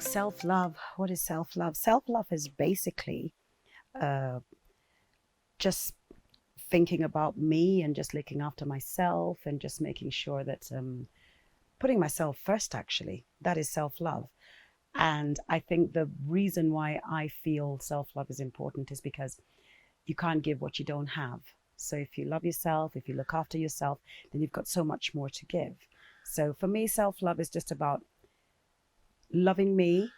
Self-love. What is self-love? Self-love is basically uh, just thinking about me and just looking after myself and just making sure that putting myself first, actually. That is self-love. And I think the reason why I feel self-love is important is because you can't give what you don't have. So if you love yourself, if you look after yourself, then you've got so much more to give. So for me, self-love is just about loving me,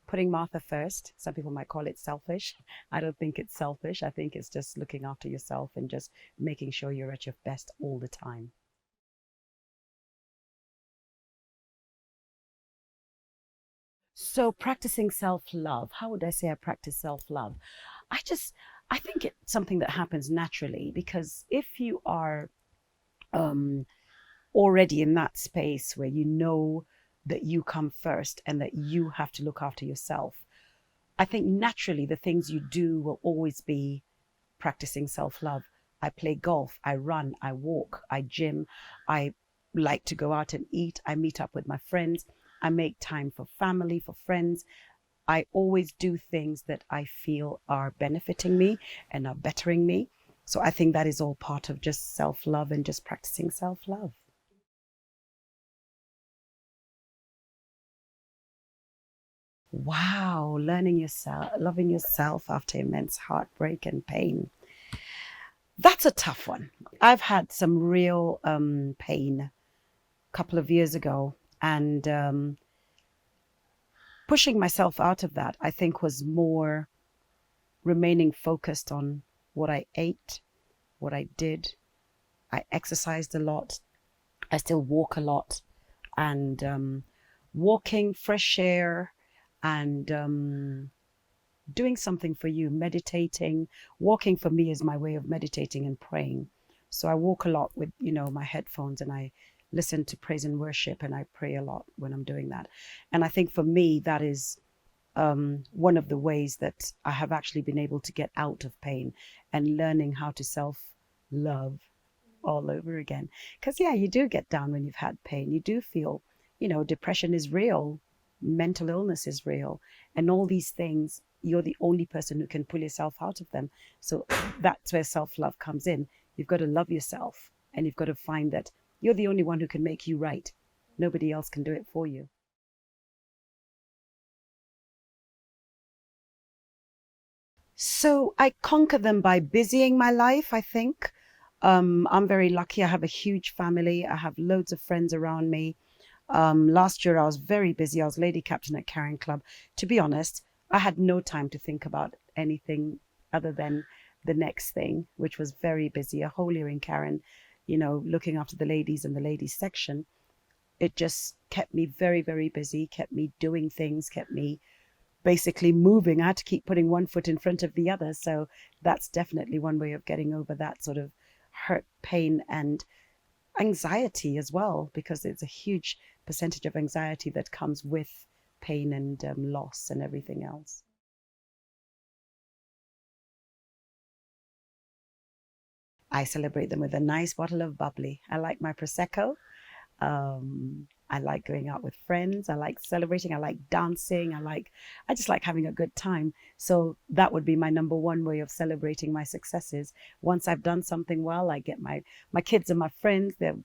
putting Martha first. Some people might call it selfish. I don't think it's selfish. I think it's just looking after yourself and just making sure you're at your best all the time. So practicing self-love, how would I say I practice self-love? I just, I think it's something that happens naturally because if you are um, already in that space where you know that you come first and that you have to look after yourself, I think naturally the things you do will always be practicing self love. I play golf, I run, I walk, I gym, I like to go out and eat, I meet up with my friends, I make time for family, for friends. I always do things that I feel are benefiting me and are bettering me. So I think that is all part of just self love and just practicing self love. Wow, learning yourself, loving yourself after immense heartbreak and pain. That's a tough one. I've had some real pain a couple of years ago, and pushing myself out of that, I think, was more remaining focused on what I ate, what I did. I exercised a lot. I still walk a lot, and walking, fresh air, and doing something for you, meditating. Walking for me is my way of meditating and praying. So I walk a lot with, my headphones, and I listen to praise and worship, and I pray a lot when I'm doing that. And I think for me, that is one of the ways that I have actually been able to get out of pain and learning how to self love all over again. Because, yeah, you do get down when you've had pain. You do feel, depression is real, mental illness is real, and all these things, you're the only person who can pull yourself out of them. So that's where self love comes in. You've got to love yourself, and you've got to find that you're the only one who can make you right. Nobody else can do it for you. So I conquer them by busying my life, I think. I'm very lucky. I have a huge family. I have loads of friends around me. Last year, I was very busy. I was lady captain at Carrying Club. To be honest, I had no time to think about anything other than the next thing, which was very busy. A whole year in Karen, looking after the ladies and the ladies section. It just kept me very, very busy, kept me doing things, kept me basically moving. I had to keep putting one foot in front of the other. So that's definitely one way of getting over that sort of hurt, pain, and anxiety as well, because it's a huge percentage of anxiety that comes with pain and loss and everything else. I celebrate them with a nice bottle of bubbly. I like my Prosecco. I like going out with friends. I like celebrating. I like dancing. I just like having a good time. So that would be my number one way of celebrating my successes. Once I've done something well, I get my kids and my friends. They're,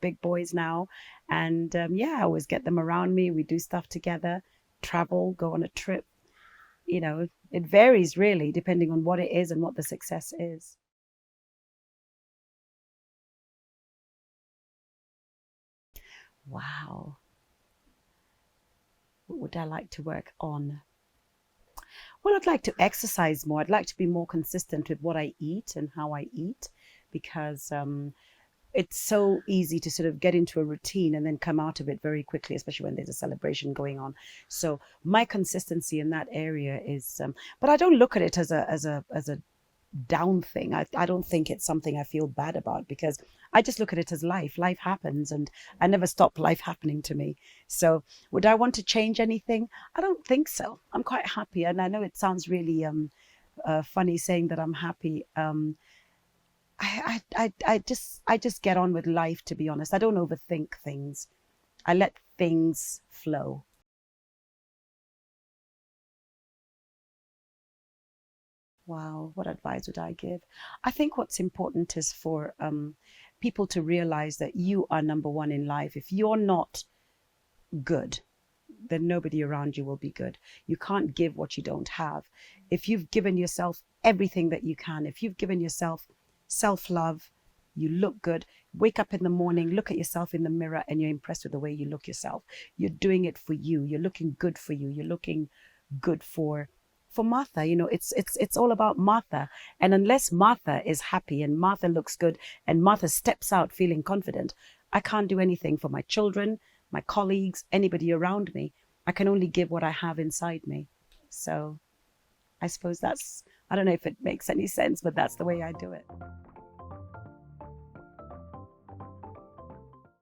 big boys now. And yeah, I always get them around me. We do stuff together, travel, go on a trip. It varies really depending on what it is and what the success is. Wow. What would I like to work on? Well, I'd like to exercise more. I'd like to be more consistent with what I eat and how I eat because it's so easy to sort of get into a routine and then come out of it very quickly, especially when there's a celebration going on. So my consistency in that area is, but I don't look at it as a down thing. I don't think it's something I feel bad about because I just look at it as life. Life happens and I never stop life happening to me. So would I want to change anything? I don't think so. I'm quite happy. And I know it sounds really funny saying that I'm happy. I just get on with life, to be honest. I don't overthink things. I let things flow. Wow, what advice would I give? I think what's important is for people to realize that you are number one in life. If you're not good, then nobody around you will be good. You can't give what you don't have. If you've given yourself everything that you can, if you've given yourself self-love, you look good, wake up in the morning, look at yourself in the mirror, and you're impressed with the way you look yourself. You're doing it for you. You're looking good for you. You're looking good for Martha. You know, it's all about Martha. And unless Martha is happy and Martha looks good and Martha steps out feeling confident, I can't do anything for my children, my colleagues, anybody around me. I can only give what I have inside me. So I suppose I don't know if it makes any sense, but that's the way I do it.